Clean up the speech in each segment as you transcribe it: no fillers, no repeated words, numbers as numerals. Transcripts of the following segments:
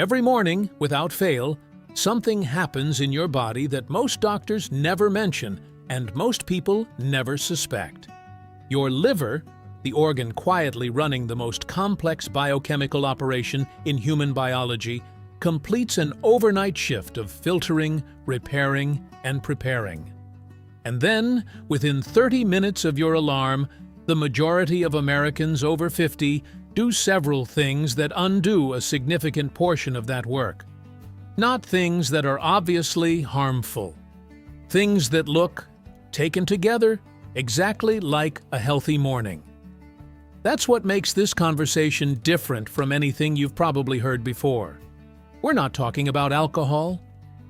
Every morning, without fail, something happens in your body that most doctors never mention and most people never suspect. Your liver, the organ quietly running the most complex biochemical operation in human biology, completes an overnight shift of filtering, repairing, and preparing. And then, within 30 minutes of your alarm, the majority of Americans over 50 do several things that undo a significant portion of that work. Not things that are obviously harmful. Things that look, taken together, exactly like a healthy morning. That's what makes this conversation different from anything you've probably heard before. We're not talking about alcohol.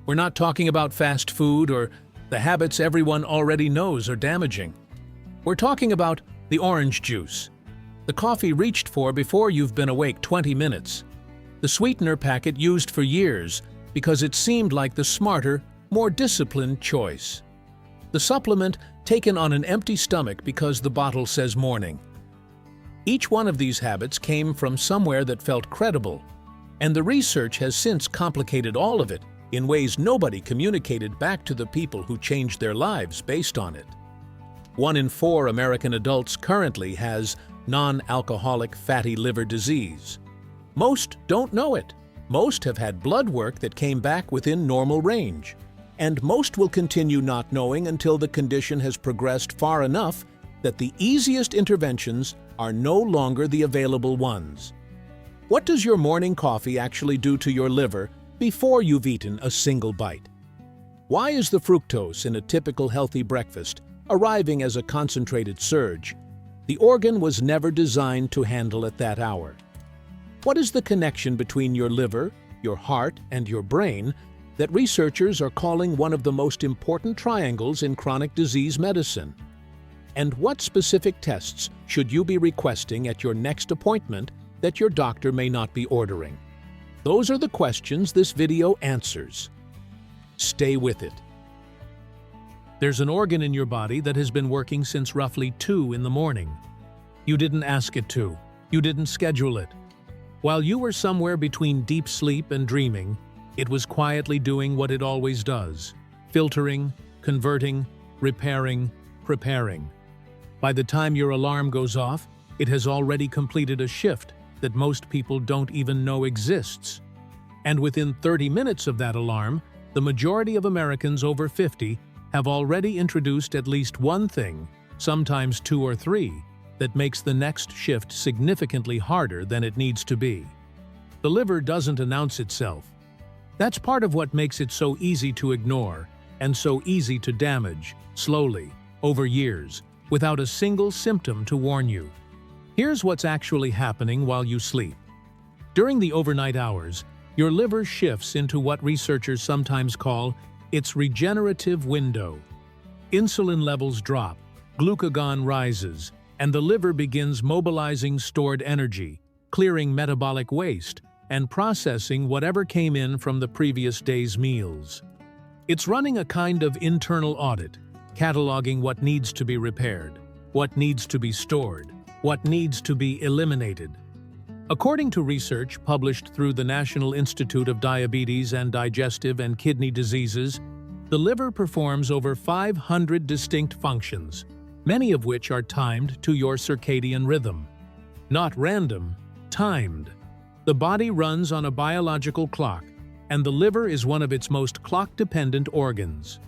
We're not talking about fast food or the habits everyone already knows are damaging. We're talking about the orange juice, the coffee reached for before you've been awake 20 minutes, the sweetener packet used for years because it seemed like the smarter, more disciplined choice, the supplement taken on an empty stomach because the bottle says morning. Each one of these habits came from somewhere that felt credible, and the research has since complicated all of it in ways nobody communicated back to the people who changed their lives based on it. 1 in 4 American adults currently has non-alcoholic fatty liver disease. Most don't know it. Most have had blood work that came back within normal range. And most will continue not knowing until the condition has progressed far enough that the easiest interventions are no longer the available ones. What does your morning coffee actually do to your liver before you've eaten a single bite? Why is the fructose in a typical healthy breakfast arriving as a concentrated surge? The organ was never designed to handle at that hour. What is the connection between your liver, your heart, and your brain that researchers are calling one of the most important triangles in chronic disease medicine? And what specific tests should you be requesting at your next appointment that your doctor may not be ordering? Those are the questions this video answers. Stay with it. There's an organ in your body that has been working since roughly 2 in the morning. You didn't ask it to. You didn't schedule it. While you were somewhere between deep sleep and dreaming, it was quietly doing what it always does: filtering, converting, repairing, preparing. By the time your alarm goes off, it has already completed a shift that most people don't even know exists. And within 30 minutes of that alarm, the majority of Americans over 50 have already introduced at least one thing, sometimes 2 or 3, that makes the next shift significantly harder than it needs to be. The liver doesn't announce itself. That's part of what makes it so easy to ignore and so easy to damage, slowly, over years, without a single symptom to warn you. Here's what's actually happening while you sleep. During the overnight hours, your liver shifts into what researchers sometimes call its regenerative window. Insulin levels drop, glucagon rises, and the liver begins mobilizing stored energy, clearing metabolic waste, and processing whatever came in from the previous day's meals. It's running a kind of internal audit, cataloging what needs to be repaired, what needs to be stored, what needs to be eliminated. According to research published through the National Institute of Diabetes and Digestive and Kidney Diseases, the liver performs over 500 distinct functions, many of which are timed to your circadian rhythm. Not random, timed. The body runs on a biological clock, and the liver is one of its most clock-dependent organs.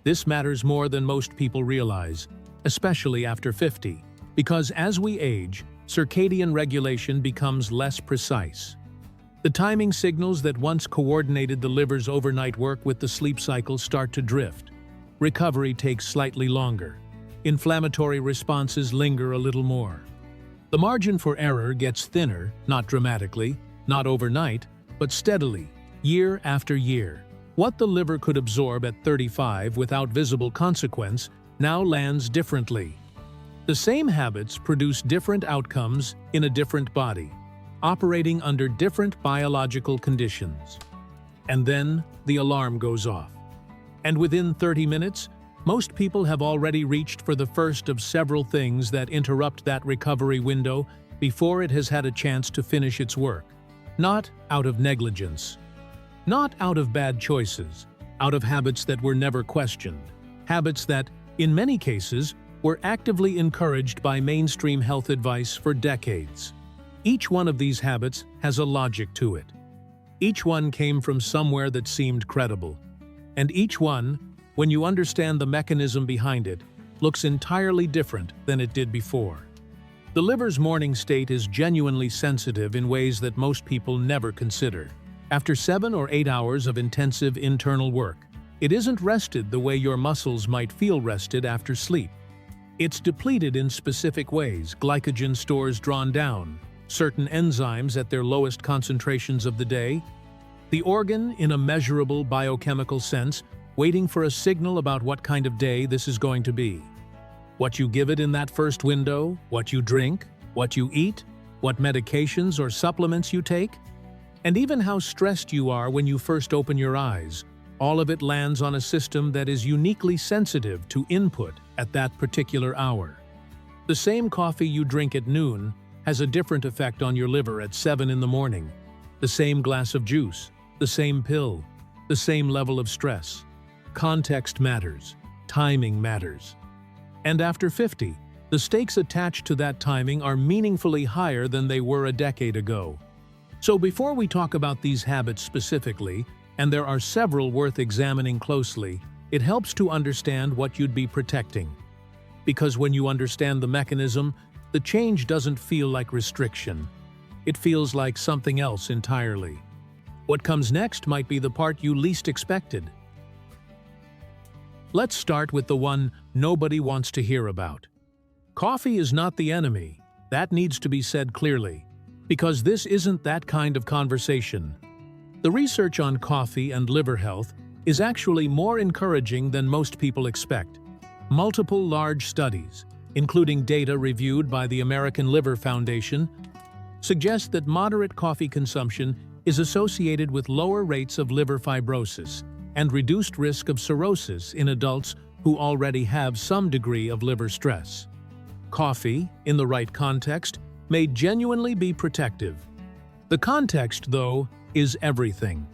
This matters more than most people realize, especially after 50, because as we age, circadian regulation becomes less precise. The timing signals that once coordinated the liver's overnight work with the sleep cycle start to drift. Recovery takes slightly longer. Inflammatory responses linger a little more. The margin for error gets thinner, not dramatically, not overnight, but steadily, year after year. What the liver could absorb at 35 without visible consequence now lands differently. The same habits produce different outcomes in a different body, operating under different biological conditions. And then the alarm goes off. And within 30 minutes, most people have already reached for the first of several things that interrupt that recovery window before it has had a chance to finish its work. Not out of negligence. Not out of bad choices, out of habits that were never questioned. Habits that, in many cases, were actively encouraged by mainstream health advice for decades. Each one of these habits has a logic to it. Each one came from somewhere that seemed credible. And each one, when you understand the mechanism behind it, looks entirely different than it did before. The liver's morning state is genuinely sensitive in ways that most people never consider. After 7 or 8 hours of intensive internal work, it isn't rested the way your muscles might feel rested after sleep. It's depleted in specific ways, glycogen stores drawn down, certain enzymes at their lowest concentrations of the day, the organ, in a measurable biochemical sense, waiting for a signal about what kind of day this is going to be. What you give it in that first window, what you drink, what you eat, what medications or supplements you take, and even how stressed you are when you first open your eyes, all of it lands on a system that is uniquely sensitive to input at that particular hour. The same coffee you drink at noon has a different effect on your liver at 7 in the morning. The same glass of juice, the same pill, the same level of stress. Context matters. Timing matters. And after 50, the stakes attached to that timing are meaningfully higher than they were a decade ago. So before we talk about these habits specifically, and there are several worth examining closely, it helps to understand what you'd be protecting. Because when you understand the mechanism, the change doesn't feel like restriction. It feels like something else entirely. What comes next might be the part you least expected. Let's start with the one nobody wants to hear about. Coffee is not the enemy. That needs to be said clearly, because this isn't that kind of conversation. The research on coffee and liver health is actually more encouraging than most people expect. Multiple large studies, including data reviewed by the American Liver Foundation, suggest that moderate coffee consumption is associated with lower rates of liver fibrosis and reduced risk of cirrhosis in adults who already have some degree of liver stress. Coffee, in the right context, may genuinely be protective. The context, though, is everything.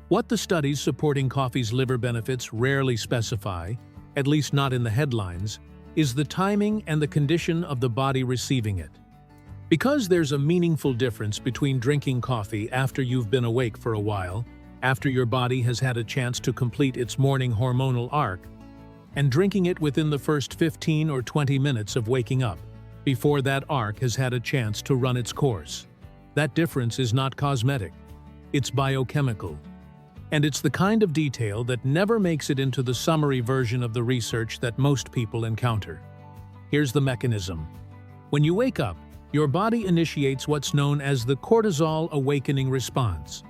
What the studies supporting coffee's liver benefits rarely specify, at least not in the headlines, is the timing and the condition of the body receiving it. Because there's a meaningful difference between drinking coffee after you've been awake for a while, after your body has had a chance to complete its morning hormonal arc, and drinking it within the first 15 or 20 minutes of waking up, before that arc has had a chance to run its course. That difference is not cosmetic. It's biochemical. And it's the kind of detail that never makes it into the summary version of the research that most people encounter. Here's the mechanism. When you wake up, your body initiates what's known as the cortisol awakening response,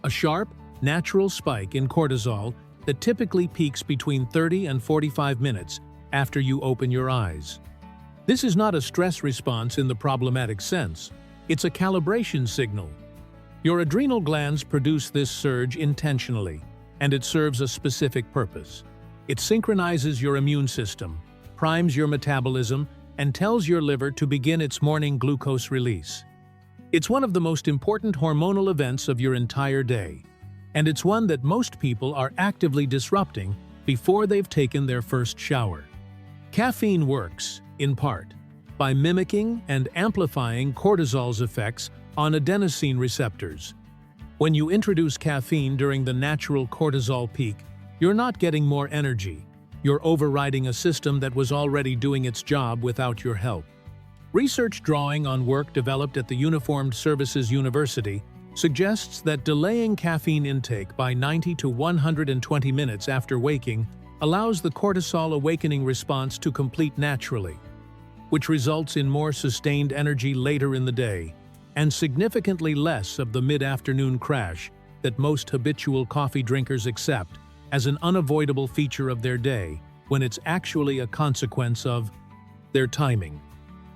a sharp, natural spike in cortisol that typically peaks between 30 and 45 minutes after you open your eyes. This is not a stress response in the problematic sense. It's a calibration signal. Your adrenal glands produce this surge intentionally, and it serves a specific purpose. It synchronizes your immune system, primes your metabolism, and tells your liver to begin its morning glucose release. It's one of the most important hormonal events of your entire day, and it's one that most people are actively disrupting before they've taken their first shower. Caffeine works, in part, by mimicking and amplifying cortisol's effects on adenosine receptors. When you introduce caffeine during the natural cortisol peak, you're not getting more energy. You're overriding a system that was already doing its job without your help. Research drawing on work developed at the Uniformed Services University suggests that delaying caffeine intake by 90 to 120 minutes after waking allows the cortisol awakening response to complete naturally, which results in more sustained energy later in the day and significantly less of the mid-afternoon crash that most habitual coffee drinkers accept as an unavoidable feature of their day when it's actually a consequence of their timing.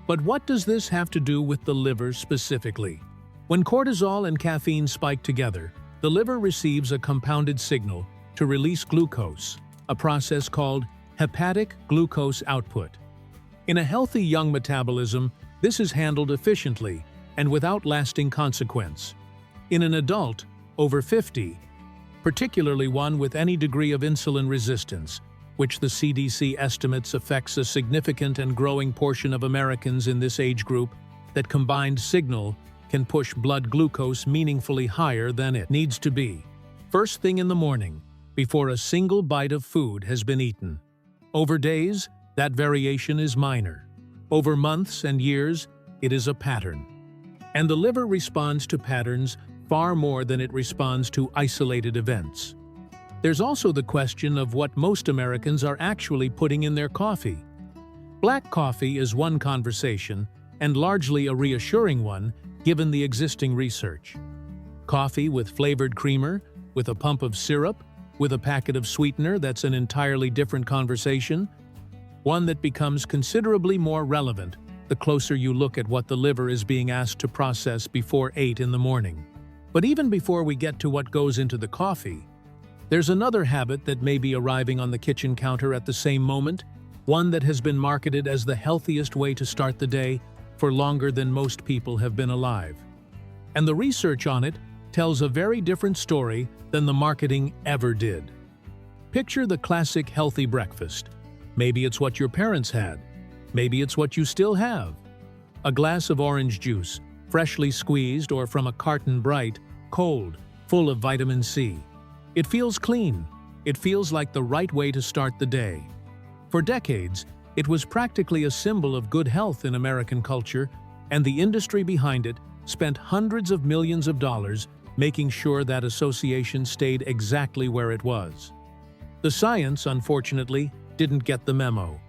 But what does this have to do with the liver specifically? When cortisol and caffeine spike together, the liver receives a compounded signal to release glucose, a process called hepatic glucose output. In a healthy young metabolism, this is handled efficiently and without lasting consequence. In an adult, over 50, particularly one with any degree of insulin resistance, which the CDC estimates affects a significant and growing portion of Americans in this age group, that combined signal can push blood glucose meaningfully higher than it needs to be, first thing in the morning, before a single bite of food has been eaten. Over days, that variation is minor. Over months and years, it is a pattern. And the liver responds to patterns far more than it responds to isolated events. There's also the question of what most Americans are actually putting in their coffee. Black coffee is one conversation, and largely a reassuring one, given the existing research. Coffee with flavored creamer, with a pump of syrup, with a packet of sweetener, that's an entirely different conversation, one that becomes considerably more relevant the closer you look at what the liver is being asked to process before 8 in the morning. But even before we get to what goes into the coffee, there's another habit that may be arriving on the kitchen counter at the same moment, one that has been marketed as the healthiest way to start the day for longer than most people have been alive. And the research on it tells a very different story than the marketing ever did. Picture the classic healthy breakfast. Maybe it's what your parents had. Maybe it's what you still have. A glass of orange juice, freshly squeezed or from a carton, bright, cold, full of vitamin C. It feels clean. It feels like the right way to start the day. For decades, it was practically a symbol of good health in American culture, and the industry behind it spent hundreds of millions of dollars making sure that association stayed exactly where it was. The science, unfortunately, didn't get the memo.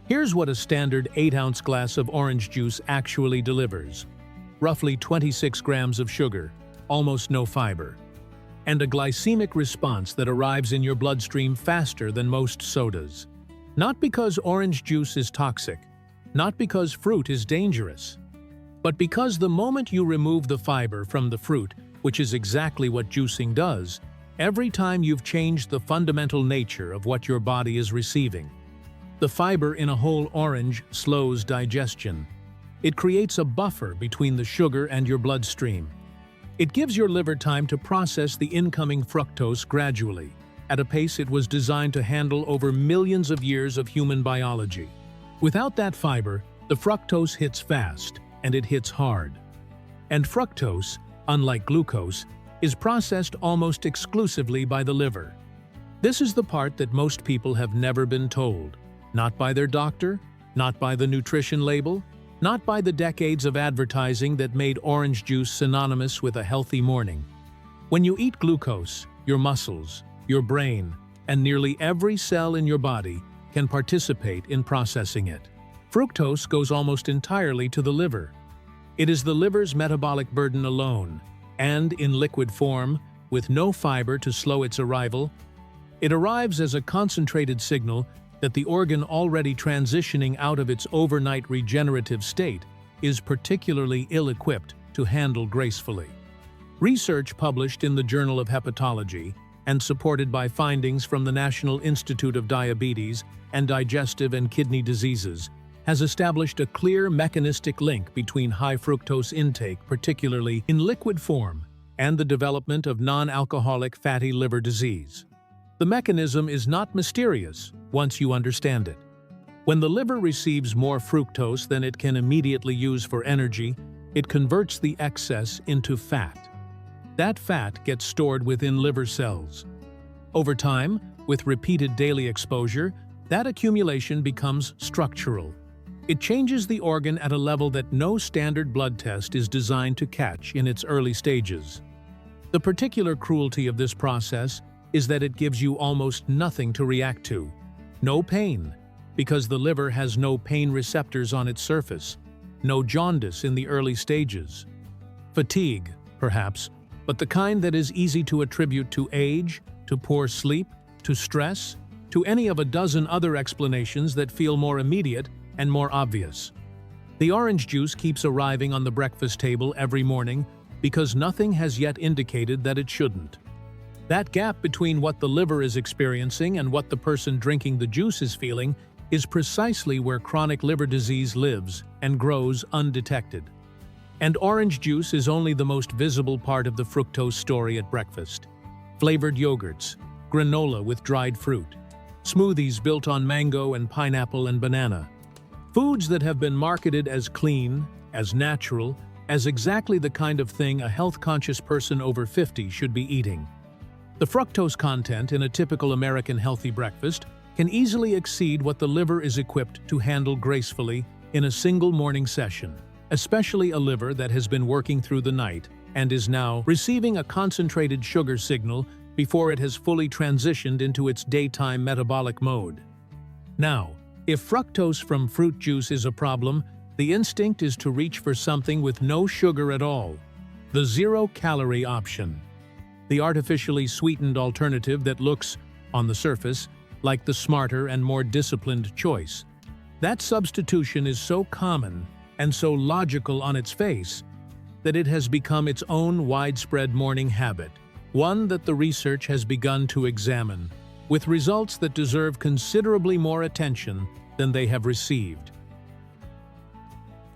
Here's what a standard 8-ounce glass of orange juice actually delivers. Roughly 26 grams of sugar, almost no fiber, and a glycemic response that arrives in your bloodstream faster than most sodas. Not because orange juice is toxic, not because fruit is dangerous, but because the moment you remove the fiber from the fruit, which is exactly what juicing does, every time you've changed the fundamental nature of what your body is receiving. The fiber in a whole orange slows digestion. It creates a buffer between the sugar and your bloodstream. It gives your liver time to process the incoming fructose gradually, at a pace it was designed to handle over millions of years of human biology. Without that fiber, the fructose hits fast, and it hits hard. And fructose, unlike glucose, is processed almost exclusively by the liver. This is the part that most people have never been told. Not by their doctor, not by the nutrition label, not by the decades of advertising that made orange juice synonymous with a healthy morning. When you eat glucose, your muscles, your brain, and nearly every cell in your body can participate in processing it. Fructose goes almost entirely to the liver. It is the liver's metabolic burden alone, and in liquid form, with no fiber to slow its arrival. It arrives as a concentrated signal that the organ already transitioning out of its overnight regenerative state is particularly ill-equipped to handle gracefully. Research published in the Journal of Hepatology and supported by findings from the National Institute of Diabetes and Digestive and Kidney Diseases has established a clear mechanistic link between high fructose intake, particularly in liquid form, and the development of non-alcoholic fatty liver disease. The mechanism is not mysterious once you understand it. When the liver receives more fructose than it can immediately use for energy, it converts the excess into fat. That fat gets stored within liver cells. Over time, with repeated daily exposure, that accumulation becomes structural. It changes the organ at a level that no standard blood test is designed to catch in its early stages. The particular cruelty of this process is that it gives you almost nothing to react to. No pain, because the liver has no pain receptors on its surface. No jaundice in the early stages. Fatigue, perhaps, but the kind that is easy to attribute to age, to poor sleep, to stress, to any of a dozen other explanations that feel more immediate and more obvious. The orange juice keeps arriving on the breakfast table every morning because nothing has yet indicated that it shouldn't. That gap between what the liver is experiencing and what the person drinking the juice is feeling is precisely where chronic liver disease lives and grows undetected. And orange juice is only the most visible part of the fructose story at breakfast. Flavored yogurts, granola with dried fruit, smoothies built on mango and pineapple and banana. Foods that have been marketed as clean, as natural, as exactly the kind of thing a health-conscious person over 50 should be eating. The fructose content in a typical American healthy breakfast can easily exceed what the liver is equipped to handle gracefully in a single morning session, especially a liver that has been working through the night and is now receiving a concentrated sugar signal before it has fully transitioned into its daytime metabolic mode. Now, if fructose from fruit juice is a problem, the instinct is to reach for something with no sugar at all, the zero-calorie option. The artificially sweetened alternative that looks, on the surface, like the smarter and more disciplined choice. That substitution is so common and so logical on its face that it has become its own widespread morning habit, one that the research has begun to examine, with results that deserve considerably more attention than they have received.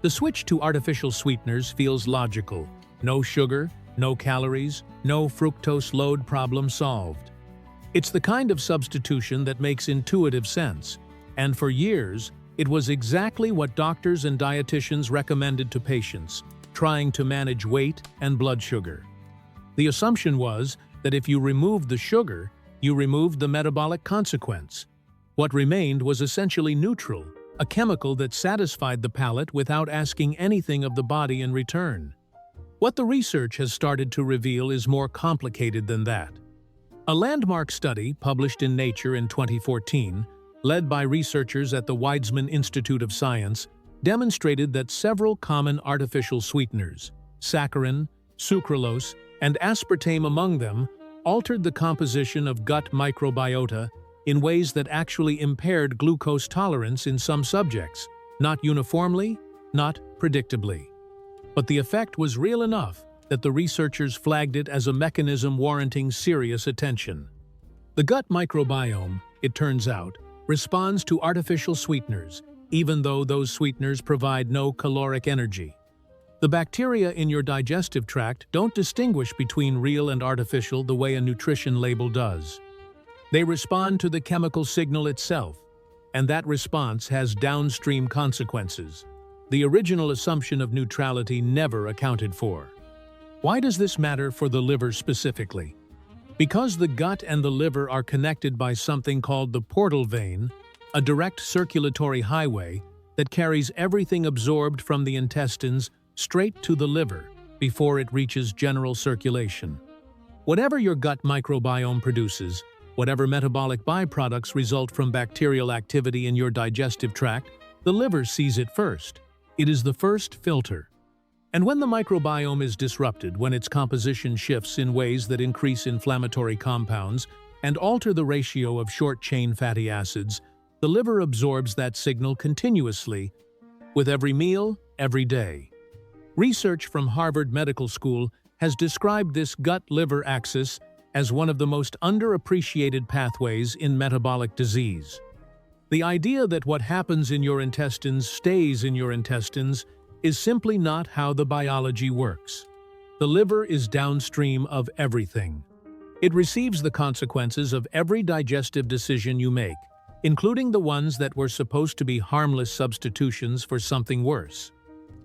The switch to artificial sweeteners feels logical. No sugar, no calories, no fructose load, problem solved. It's the kind of substitution that makes intuitive sense, and for years, it was exactly what doctors and dietitians recommended to patients trying to manage weight and blood sugar. The assumption was that if you removed the sugar, you removed the metabolic consequence. What remained was essentially neutral, a chemical that satisfied the palate without asking anything of the body in return. What the research has started to reveal is more complicated than that. A landmark study published in Nature in 2014, led by researchers at the Weizmann Institute of Science, demonstrated that several common artificial sweeteners, saccharin, sucralose, and aspartame among them, altered the composition of gut microbiota in ways that actually impaired glucose tolerance in some subjects, not uniformly, not predictably. But the effect was real enough that the researchers flagged it as a mechanism warranting serious attention. The gut microbiome, it turns out, responds to artificial sweeteners, even though those sweeteners provide no caloric energy. The bacteria in your digestive tract don't distinguish between real and artificial the way a nutrition label does. They respond to the chemical signal itself, and that response has downstream consequences. The original assumption of neutrality never accounted for. Why does this matter for the liver specifically? Because the gut and the liver are connected by something called the portal vein, a direct circulatory highway that carries everything absorbed from the intestines straight to the liver before it reaches general circulation. Whatever your gut microbiome produces, whatever metabolic byproducts result from bacterial activity in your digestive tract, the liver sees it first. It is the first filter. And when the microbiome is disrupted, when its composition shifts in ways that increase inflammatory compounds and alter the ratio of short-chain fatty acids, the liver absorbs that signal continuously, with every meal, every day. Research from Harvard Medical School has described this gut-liver axis as one of the most underappreciated pathways in metabolic disease. The idea that what happens in your intestines stays in your intestines is simply not how the biology works. The liver is downstream of everything. It receives the consequences of every digestive decision you make, including the ones that were supposed to be harmless substitutions for something worse.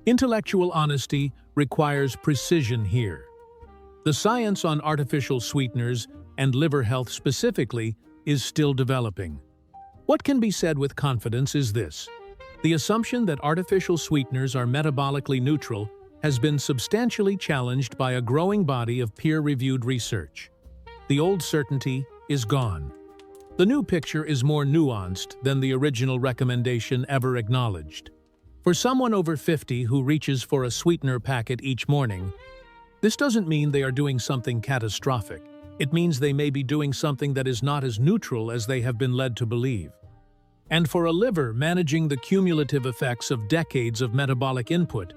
Intellectual honesty requires precision here. The science on artificial sweeteners and liver health specifically is still developing. What can be said with confidence is this: the assumption that artificial sweeteners are metabolically neutral has been substantially challenged by a growing body of peer-reviewed research. The old certainty is gone. The new picture is more nuanced than the original recommendation ever acknowledged. For someone over 50 who reaches for a sweetener packet each morning, this doesn't mean they are doing something catastrophic. It means they may be doing something that is not as neutral as they have been led to believe. And for a liver managing the cumulative effects of decades of metabolic input,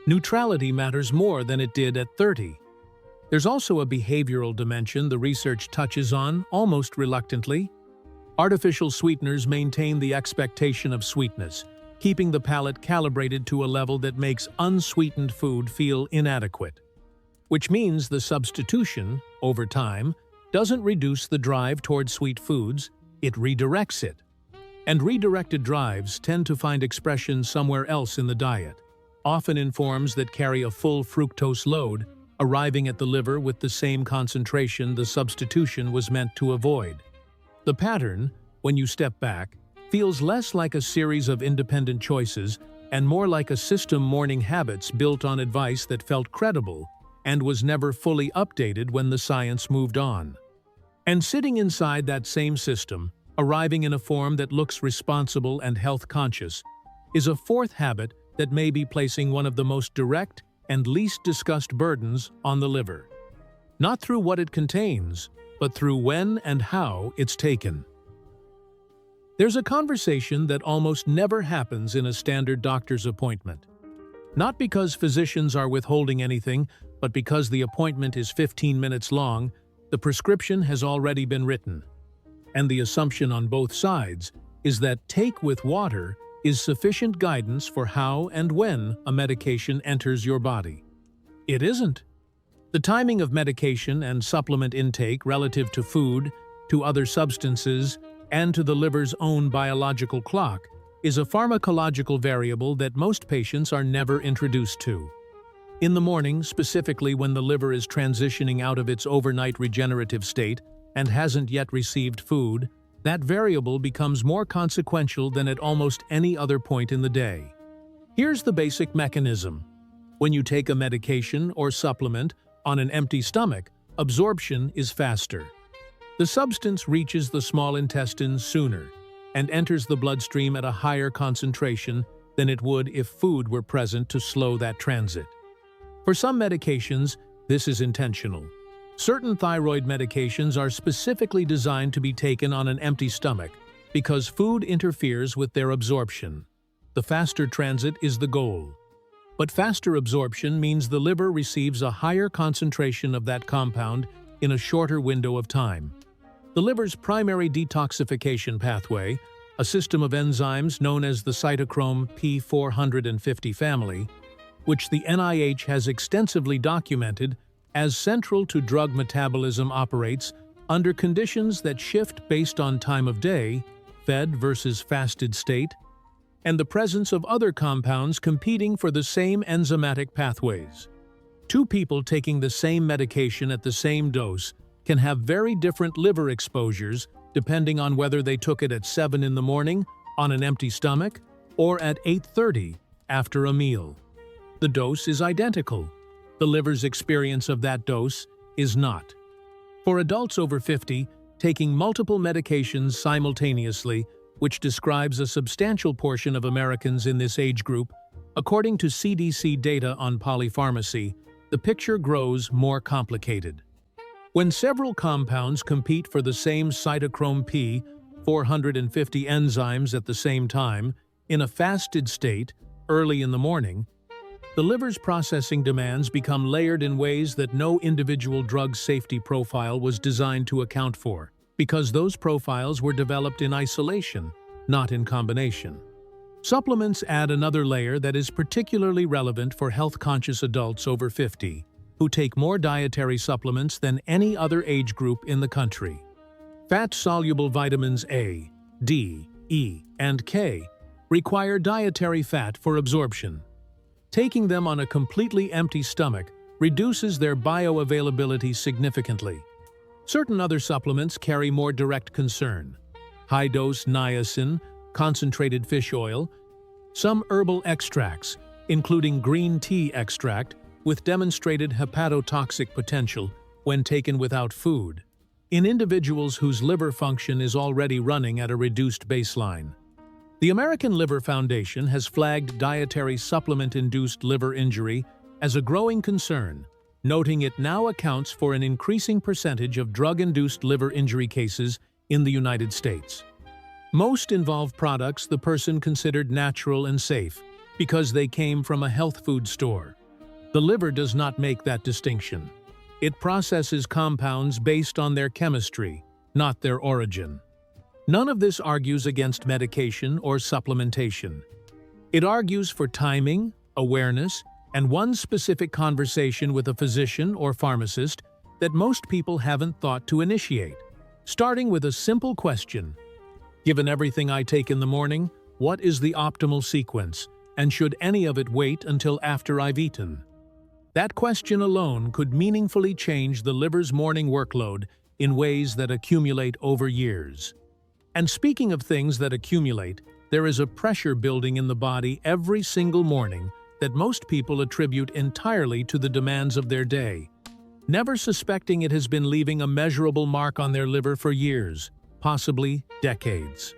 neutrality matters more than it did at 30. There's also a behavioral dimension the research touches on, almost reluctantly. Artificial sweeteners maintain the expectation of sweetness, keeping the palate calibrated to a level that makes unsweetened food feel inadequate. Which means the substitution, over time, doesn't reduce the drive toward sweet foods, it redirects it. And redirected drives tend to find expression somewhere else in the diet, often in forms that carry a full fructose load, arriving at the liver with the same concentration the substitution was meant to avoid. The pattern, when you step back, feels less like a series of independent choices and more like a system mourning habits built on advice that felt credible and was never fully updated when the science moved on. And sitting inside that same system, arriving in a form that looks responsible and health-conscious, is a fourth habit that may be placing one of the most direct and least discussed burdens on the liver. Not through what it contains, but through when and how it's taken. There's a conversation that almost never happens in a standard doctor's appointment. Not because physicians are withholding anything, but because the appointment is 15 minutes long, the prescription has already been written. And the assumption on both sides is that take with water is sufficient guidance for how and when a medication enters your body. It isn't. The timing of medication and supplement intake relative to food, to other substances, and to the liver's own biological clock is a pharmacological variable that most patients are never introduced to. In the morning, specifically when the liver is transitioning out of its overnight regenerative state and hasn't yet received food, that variable becomes more consequential than at almost any other point in the day. Here's the basic mechanism. When you take a medication or supplement on an empty stomach, absorption is faster. The substance reaches the small intestine sooner and enters the bloodstream at a higher concentration than it would if food were present to slow that transit. For some medications, this is intentional. Certain thyroid medications are specifically designed to be taken on an empty stomach because food interferes with their absorption. The faster transit is the goal. But faster absorption means the liver receives a higher concentration of that compound in a shorter window of time. The liver's primary detoxification pathway, a system of enzymes known as the cytochrome P450 family, which the NIH has extensively documented as central to drug metabolism, operates under conditions that shift based on time of day, fed versus fasted state, and the presence of other compounds competing for the same enzymatic pathways. Two people taking the same medication at the same dose can have very different liver exposures depending on whether they took it at 7 in the morning on an empty stomach or at 8:30 after a meal. The dose is identical. The liver's experience of that dose is not. For adults over 50, taking multiple medications simultaneously, which describes a substantial portion of Americans in this age group, according to CDC data on polypharmacy, the picture grows more complicated. When several compounds compete for the same cytochrome P450 enzymes at the same time, in a fasted state, early in the morning, the liver's processing demands become layered in ways that no individual drug safety profile was designed to account for, because those profiles were developed in isolation, not in combination. Supplements add another layer that is particularly relevant for health-conscious adults over 50, who take more dietary supplements than any other age group in the country. Fat-soluble vitamins A, D, E, and K require dietary fat for absorption. Taking them on a completely empty stomach reduces their bioavailability significantly. Certain other supplements carry more direct concern. High-dose niacin, concentrated fish oil, some herbal extracts, including green tea extract, with demonstrated hepatotoxic potential when taken without food, in individuals whose liver function is already running at a reduced baseline. The American Liver Foundation has flagged dietary supplement-induced liver injury as a growing concern, noting it now accounts for an increasing percentage of drug-induced liver injury cases in the United States. Most involve products the person considered natural and safe because they came from a health food store. The liver does not make that distinction. It processes compounds based on their chemistry, not their origin. None of this argues against medication or supplementation. It argues for timing, awareness, and one specific conversation with a physician or pharmacist that most people haven't thought to initiate, starting with a simple question. Given everything I take in the morning, what is the optimal sequence, and should any of it wait until after I've eaten? That question alone could meaningfully change the liver's morning workload in ways that accumulate over years. And speaking of things that accumulate, there is a pressure building in the body every single morning that most people attribute entirely to the demands of their day, never suspecting it has been leaving a measurable mark on their liver for years, possibly decades.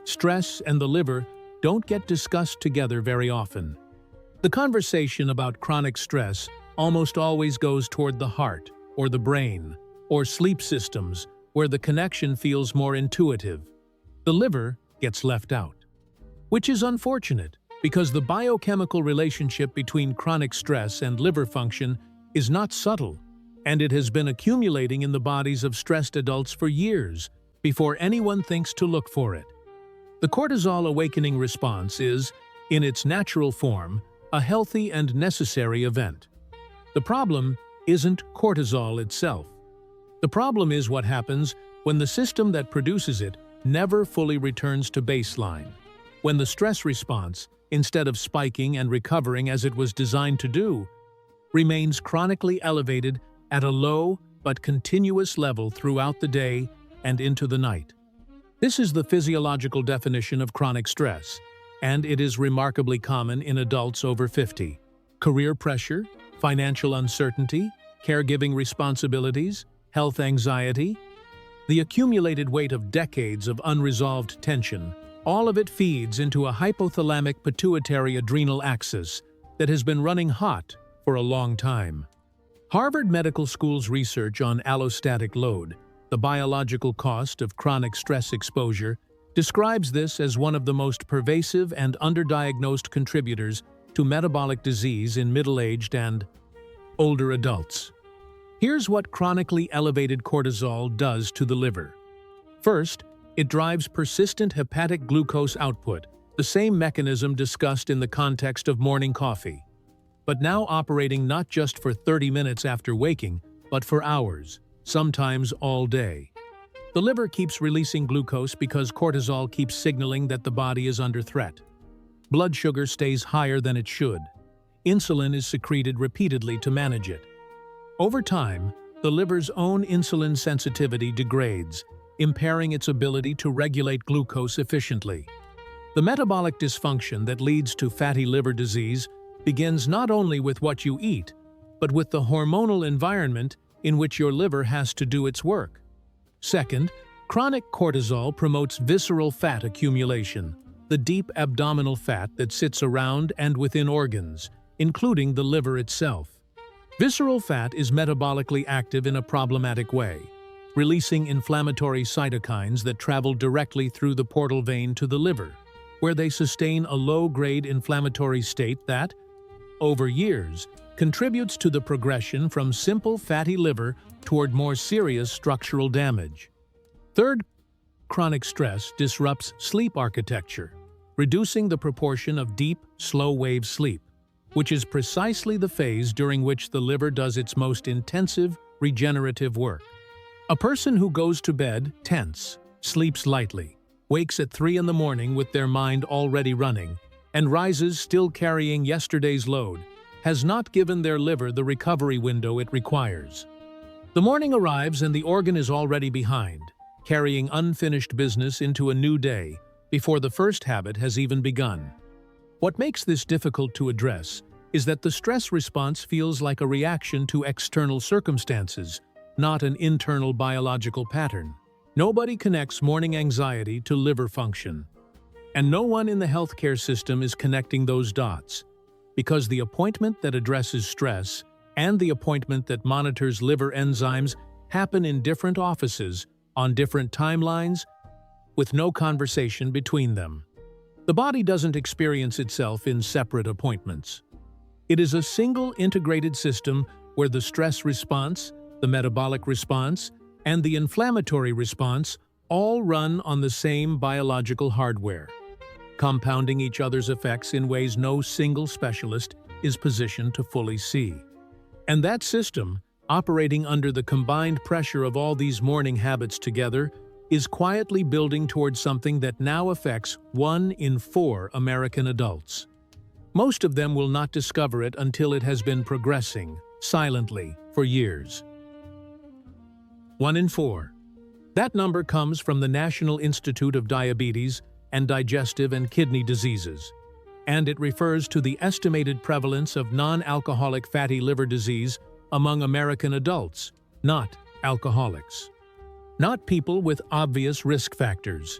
Stress and the liver don't get discussed together very often. The conversation about chronic stress almost always goes toward the heart, or the brain, or sleep systems, where the connection feels more intuitive. The liver gets left out, which is unfortunate because the biochemical relationship between chronic stress and liver function is not subtle, and it has been accumulating in the bodies of stressed adults for years before anyone thinks to look for it. The cortisol awakening response is, in its natural form, a healthy and necessary event. The problem isn't cortisol itself. The problem is what happens when the system that produces it never fully returns to baseline, when the stress response, instead of spiking and recovering as it was designed to do, remains chronically elevated at a low but continuous level throughout the day and into the night. This is the physiological definition of chronic stress, and it is remarkably common in adults over 50. Career pressure, financial uncertainty, caregiving responsibilities, health anxiety, the accumulated weight of decades of unresolved tension, all of it feeds into a hypothalamic pituitary adrenal axis that has been running hot for a long time. Harvard Medical School's research on allostatic load, the biological cost of chronic stress exposure, describes this as one of the most pervasive and underdiagnosed contributors to metabolic disease in middle-aged and older adults. Here's what chronically elevated cortisol does to the liver. First, it drives persistent hepatic glucose output, the same mechanism discussed in the context of morning coffee, but now operating not just for 30 minutes after waking, but for hours, sometimes all day. The liver keeps releasing glucose because cortisol keeps signaling that the body is under threat. Blood sugar stays higher than it should. Insulin is secreted repeatedly to manage it. Over time, the liver's own insulin sensitivity degrades, impairing its ability to regulate glucose efficiently. The metabolic dysfunction that leads to fatty liver disease begins not only with what you eat, but with the hormonal environment in which your liver has to do its work. Second, chronic cortisol promotes visceral fat accumulation, the deep abdominal fat that sits around and within organs, including the liver itself. Visceral fat is metabolically active in a problematic way, releasing inflammatory cytokines that travel directly through the portal vein to the liver, where they sustain a low-grade inflammatory state that, over years, contributes to the progression from simple fatty liver toward more serious structural damage. Third, chronic stress disrupts sleep architecture, reducing the proportion of deep, slow-wave sleep, which is precisely the phase during which the liver does its most intensive, regenerative work. A person who goes to bed tense, sleeps lightly, wakes at 3 in the morning with their mind already running, and rises still carrying yesterday's load, has not given their liver the recovery window it requires. The morning arrives and the organ is already behind, carrying unfinished business into a new day before the first habit has even begun. What makes this difficult to address is that the stress response feels like a reaction to external circumstances, not an internal biological pattern. Nobody connects morning anxiety to liver function. And no one in the healthcare system is connecting those dots, because the appointment that addresses stress and the appointment that monitors liver enzymes happen in different offices, on different timelines, with no conversation between them. The body doesn't experience itself in separate appointments. It is a single integrated system where the stress response, the metabolic response, and the inflammatory response all run on the same biological hardware. compounding each other's effects in ways no single specialist is positioned to fully see. And that system, operating under the combined pressure of all these morning habits together, is quietly building towards something that now affects 1 in 4 American adults. Most of them will not discover it until it has been progressing, silently, for years. 1 in 4. That number comes from the National Institute of Diabetes and Digestive and Kidney Diseases, and it refers to the estimated prevalence of non-alcoholic fatty liver disease among American adults, not alcoholics. Not people with obvious risk factors.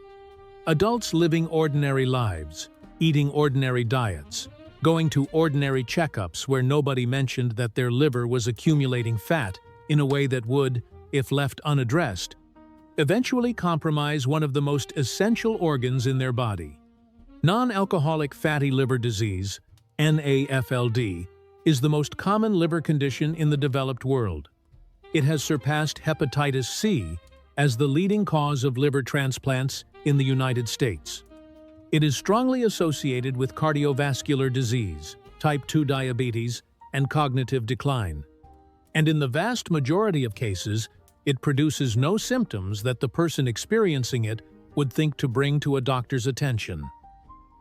Adults living ordinary lives, eating ordinary diets, going to ordinary checkups where nobody mentioned that their liver was accumulating fat in a way that would, if left unaddressed, eventually compromise one of the most essential organs in their body. Non-alcoholic fatty liver disease, NAFLD, is the most common liver condition in the developed world. It has surpassed hepatitis C as the leading cause of liver transplants in the United States. It is strongly associated with cardiovascular disease, type 2 diabetes, and cognitive decline. And in the vast majority of cases, it produces no symptoms that the person experiencing it would think to bring to a doctor's attention.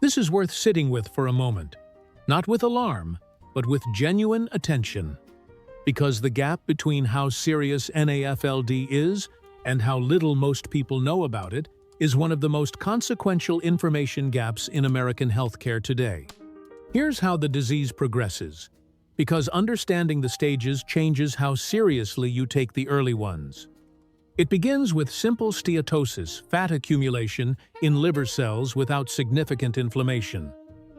This is worth sitting with for a moment, not with alarm, but with genuine attention. Because the gap between how serious NAFLD is and how little most people know about it is one of the most consequential information gaps in American healthcare today. Here's how the disease progresses, because understanding the stages changes how seriously you take the early ones. It begins with simple steatosis, fat accumulation in liver cells without significant inflammation.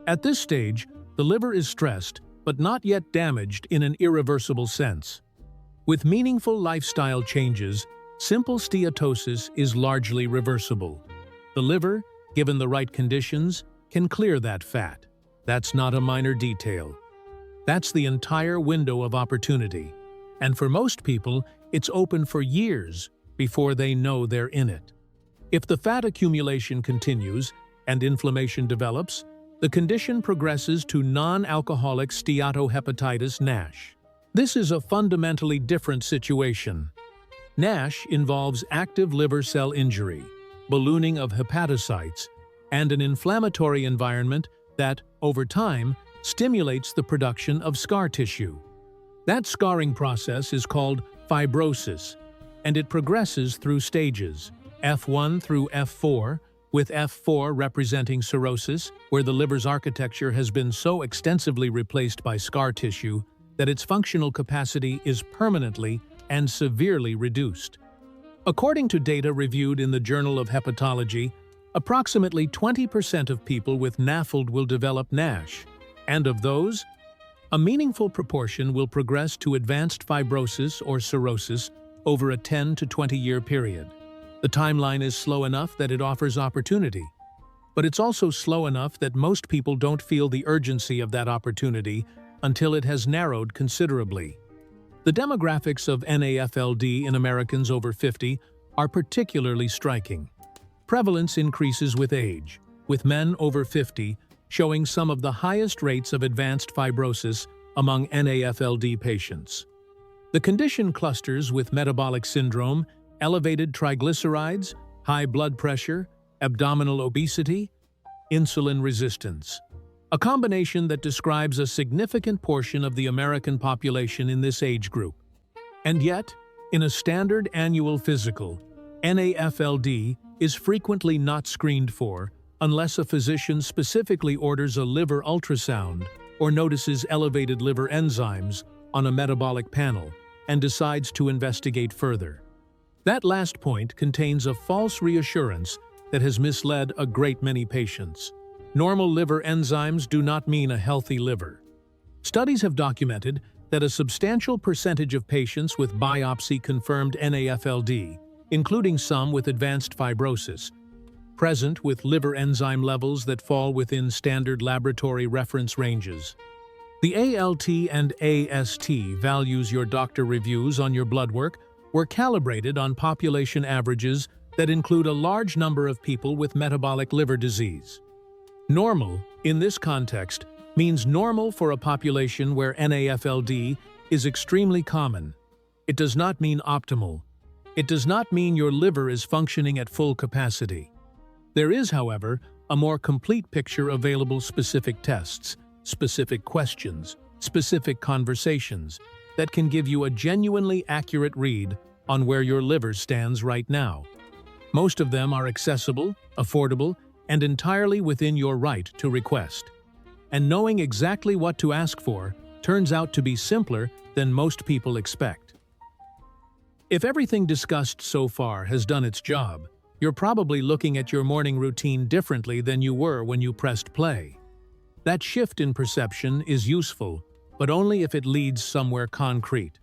At this stage, the liver is stressed, but not yet damaged in an irreversible sense. With meaningful lifestyle changes, simple steatosis is largely reversible. The liver, given the right conditions, can clear that fat. That's not a minor detail. That's the entire window of opportunity. And for most people, it's open for years before they know they're in it. If the fat accumulation continues and inflammation develops, the condition progresses to non-alcoholic steatohepatitis NASH. This is a fundamentally different situation. NASH involves active liver cell injury, ballooning of hepatocytes, and an inflammatory environment that, over time, stimulates the production of scar tissue. That scarring process is called fibrosis, and it progresses through stages, F1 through F4, with F4 representing cirrhosis, where the liver's architecture has been so extensively replaced by scar tissue that its functional capacity is permanently and severely reduced. According to data reviewed in the Journal of Hepatology, approximately 20% of people with NAFLD will develop NASH, and of those, a meaningful proportion will progress to advanced fibrosis or cirrhosis over a 10 to 20-year period. The timeline is slow enough that it offers opportunity, but it's also slow enough that most people don't feel the urgency of that opportunity until it has narrowed considerably. The demographics of NAFLD in Americans over 50 are particularly striking. Prevalence increases with age, with men over 50 showing some of the highest rates of advanced fibrosis among NAFLD patients. The condition clusters with metabolic syndrome, elevated triglycerides, high blood pressure, abdominal obesity, insulin resistance. A combination that describes a significant portion of the American population in this age group. And yet, in a standard annual physical, NAFLD is frequently not screened for unless a physician specifically orders a liver ultrasound or notices elevated liver enzymes on a metabolic panel and decides to investigate further. That last point contains a false reassurance that has misled a great many patients. Normal liver enzymes do not mean a healthy liver. Studies have documented that a substantial percentage of patients with biopsy-confirmed NAFLD, including some with advanced fibrosis, present with liver enzyme levels that fall within standard laboratory reference ranges. The ALT and AST values your doctor reviews on your blood work were calibrated on population averages that include a large number of people with metabolic liver disease. Normal, in this context, means normal for a population where NAFLD is extremely common. It does not mean optimal. It does not mean your liver is functioning at full capacity. There is, however, a more complete picture available: specific tests, specific questions, specific conversations that can give you a genuinely accurate read on where your liver stands right now. Most of them are accessible, affordable, and entirely within your right to request. And knowing exactly what to ask for turns out to be simpler than most people expect. If everything discussed so far has done its job, you're probably looking at your morning routine differently than you were when you pressed play. That shift in perception is useful, but only if it leads somewhere concrete.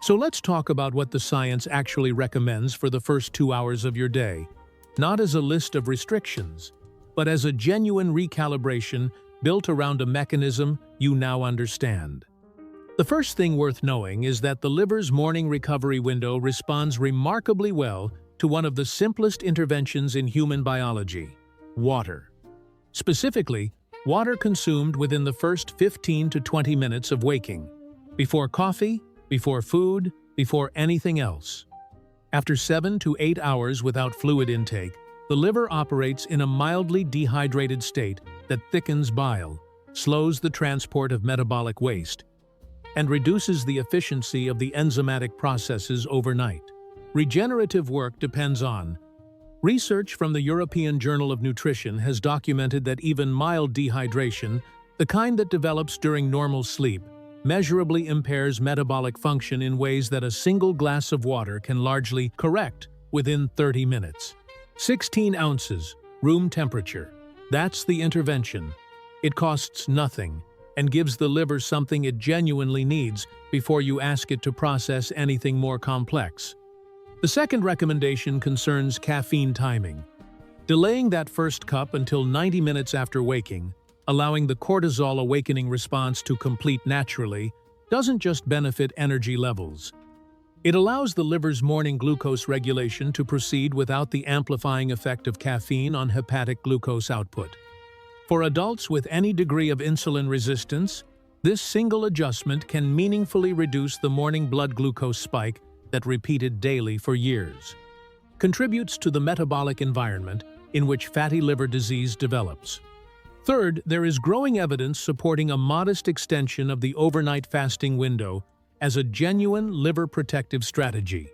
So let's talk about what the science actually recommends for the first 2 hours of your day, not as a list of restrictions, but as a genuine recalibration built around a mechanism you now understand. The first thing worth knowing is that the liver's morning recovery window responds remarkably well to one of the simplest interventions in human biology: water. Specifically, water consumed within the first 15 to 20 minutes of waking, before coffee, before food, before anything else. After 7 to 8 hours without fluid intake, the liver operates in a mildly dehydrated state that thickens bile, slows the transport of metabolic waste, and reduces the efficiency of the enzymatic processes overnight. Regenerative work depends on. Research from the European Journal of Nutrition has documented that even mild dehydration, the kind that develops during normal sleep, measurably impairs metabolic function in ways that a single glass of water can largely correct within 30 minutes. 16 ounces, room temperature. That's the intervention. It costs nothing and gives the liver something it genuinely needs before you ask it to process anything more complex. The second recommendation concerns caffeine timing. Delaying that first cup until 90 minutes after waking, allowing the cortisol awakening response to complete naturally, doesn't just benefit energy levels. It allows the liver's morning glucose regulation to proceed without the amplifying effect of caffeine on hepatic glucose output. For adults with any degree of insulin resistance, this single adjustment can meaningfully reduce the morning blood glucose spike that repeated daily for years. Contributes to the metabolic environment in which fatty liver disease develops. Third, there is growing evidence supporting a modest extension of the overnight fasting window as a genuine liver protective strategy.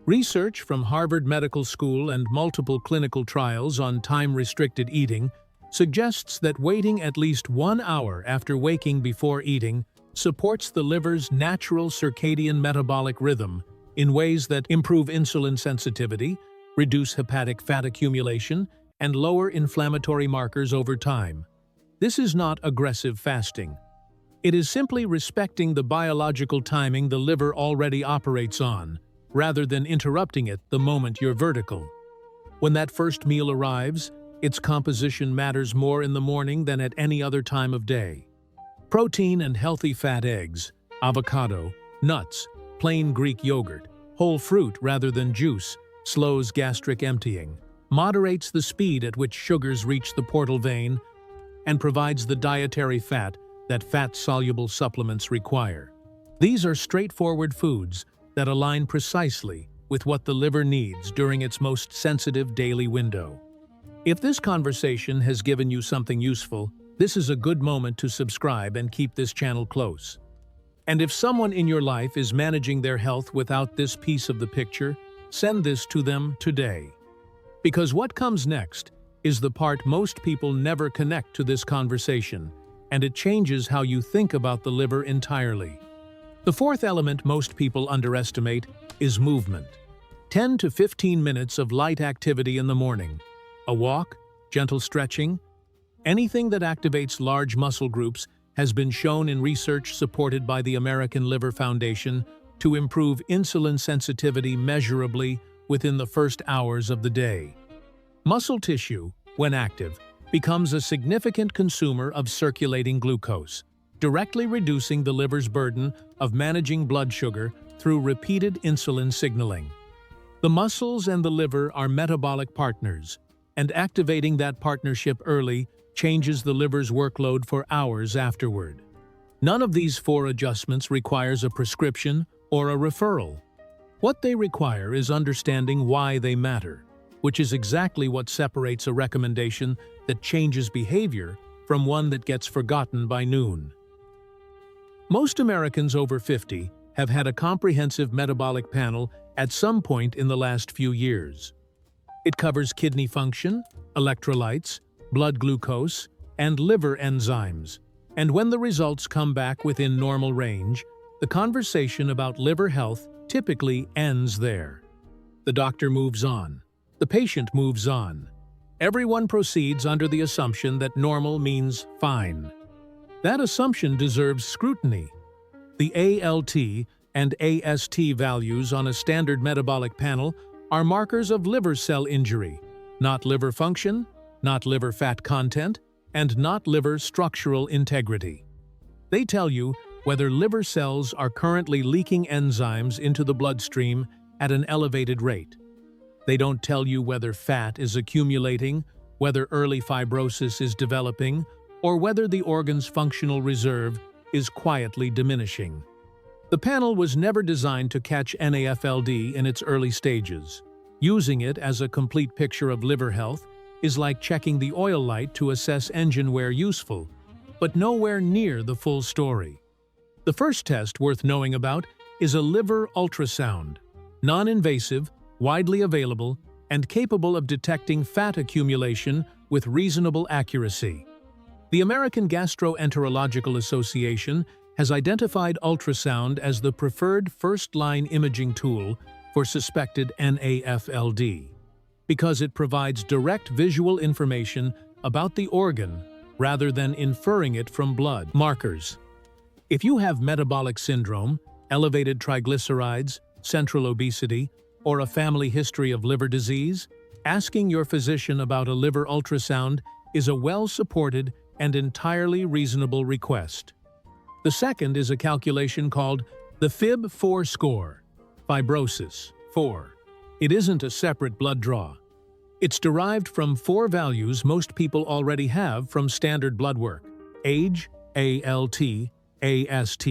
Research from Harvard Medical School and multiple clinical trials on time-restricted eating suggests that waiting at least 1 hour after waking before eating supports the liver's natural circadian metabolic rhythm in ways that improve insulin sensitivity, reduce hepatic fat accumulation, and lower inflammatory markers over time. This is not aggressive fasting. It is simply respecting the biological timing the liver already operates on, rather than interrupting it the moment you're vertical. When that first meal arrives, its composition matters more in the morning than at any other time of day. Protein and healthy fat: eggs, avocado, nuts, plain Greek yogurt, whole fruit rather than juice, slows gastric emptying, moderates the speed at which sugars reach the portal vein, and provides the dietary fat that fat-soluble supplements require. These are straightforward foods that align precisely with what the liver needs during its most sensitive daily window. If this conversation has given you something useful, this is a good moment to subscribe and keep this channel close. And if someone in your life is managing their health without this piece of the picture, send this to them today. Because what comes next is the part most people never connect to this conversation, and it changes how you think about the liver entirely. The fourth element most people underestimate is movement. 10 to 15 minutes of light activity in the morning. A walk, gentle stretching, anything that activates large muscle groups has been shown in research supported by the American Liver Foundation to improve insulin sensitivity measurably within the first hours of the day. Muscle tissue, when active, becomes a significant consumer of circulating glucose, directly reducing the liver's burden of managing blood sugar through repeated insulin signaling. The muscles and the liver are metabolic partners, and activating that partnership early changes the liver's workload for hours afterward. None of these 4 adjustments requires a prescription or a referral. What they require is understanding why they matter, which is exactly what separates a recommendation that changes behavior from one that gets forgotten by noon. Most Americans over 50 have had a comprehensive metabolic panel at some point in the last few years. It covers kidney function, electrolytes, blood glucose, and liver enzymes. And when the results come back within normal range, the conversation about liver health typically ends there. The doctor moves on. The patient moves on. Everyone proceeds under the assumption that normal means fine. That assumption deserves scrutiny. The ALT and AST values on a standard metabolic panel are markers of liver cell injury, not liver function, not liver fat content, and not liver structural integrity. They tell you whether liver cells are currently leaking enzymes into the bloodstream at an elevated rate. They don't tell you whether fat is accumulating, whether early fibrosis is developing, or whether the organ's functional reserve is quietly diminishing. The panel was never designed to catch NAFLD in its early stages. Using it as a complete picture of liver health is like checking the oil light to assess engine wear useful, but nowhere near the full story. The first test worth knowing about is a liver ultrasound, non-invasive, widely available, and capable of detecting fat accumulation with reasonable accuracy. The American Gastroenterological Association has identified ultrasound as the preferred first-line imaging tool for suspected NAFLD, because it provides direct visual information about the organ rather than inferring it from blood markers. If you have metabolic syndrome, elevated triglycerides, central obesity, or a family history of liver disease, asking your physician about a liver ultrasound is a well-supported and entirely reasonable request. The second is a calculation called the FIB-4 score, fibrosis 4. It isn't a separate blood draw. It's derived from 4 values most people already have from standard blood work: age, ALT, AST,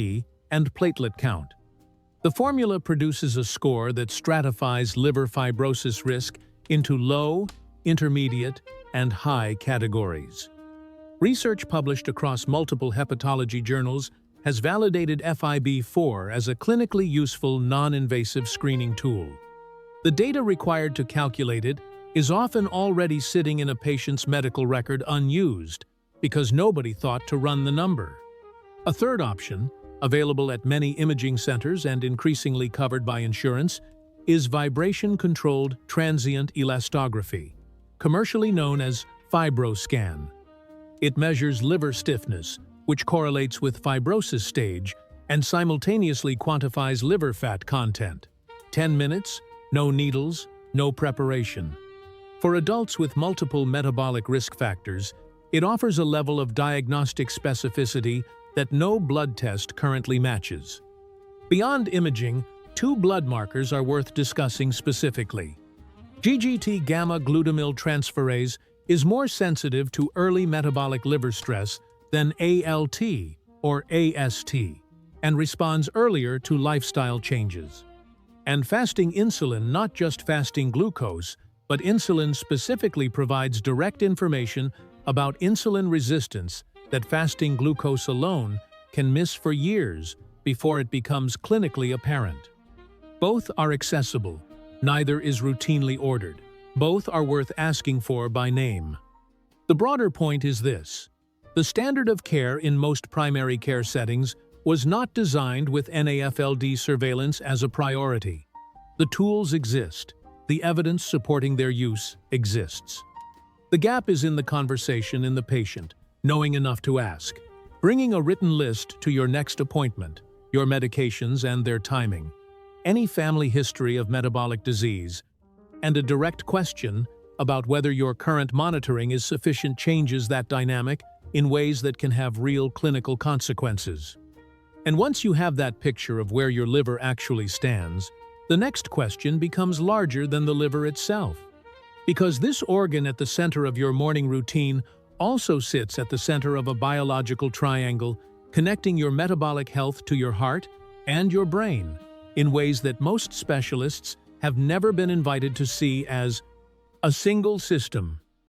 and platelet count. The formula produces a score that stratifies liver fibrosis risk into low, intermediate, and high categories. Research published across multiple hepatology journals has validated FIB-4 as a clinically useful non-invasive screening tool. The data required to calculate it is often already sitting in a patient's medical record unused because nobody thought to run the number. A third option, available at many imaging centers and increasingly covered by insurance, is vibration-controlled transient elastography, commercially known as FibroScan. It measures liver stiffness, which correlates with fibrosis stage, and simultaneously quantifies liver fat content. 10 minutes, no needles, no preparation. For adults with multiple metabolic risk factors, it offers a level of diagnostic specificity that no blood test currently matches. Beyond imaging, 2 blood markers are worth discussing specifically. GGT gamma-glutamyl transferase is more sensitive to early metabolic liver stress than ALT or AST, and responds earlier to lifestyle changes. And fasting insulin, not just fasting glucose, but insulin specifically, provides direct information about insulin resistance that fasting glucose alone can miss for years before it becomes clinically apparent. Both are accessible. Neither is routinely ordered. Both are worth asking for by name. The broader point is this: the standard of care in most primary care settings was not designed with NAFLD surveillance as a priority. The tools exist. The evidence supporting their use exists. The gap is in the conversation in the patient, knowing enough to ask, bringing a written list to your next appointment, your medications and their timing, any family history of metabolic disease, and a direct question about whether your current monitoring is sufficient changes that dynamic in ways that can have real clinical consequences. And once you have that picture of where your liver actually stands, the next question becomes larger than the liver itself. Because this organ at the center of your morning routine also sits at the center of a biological triangle, connecting your metabolic health to your heart and your brain in ways that most specialists have never been invited to see as a single system.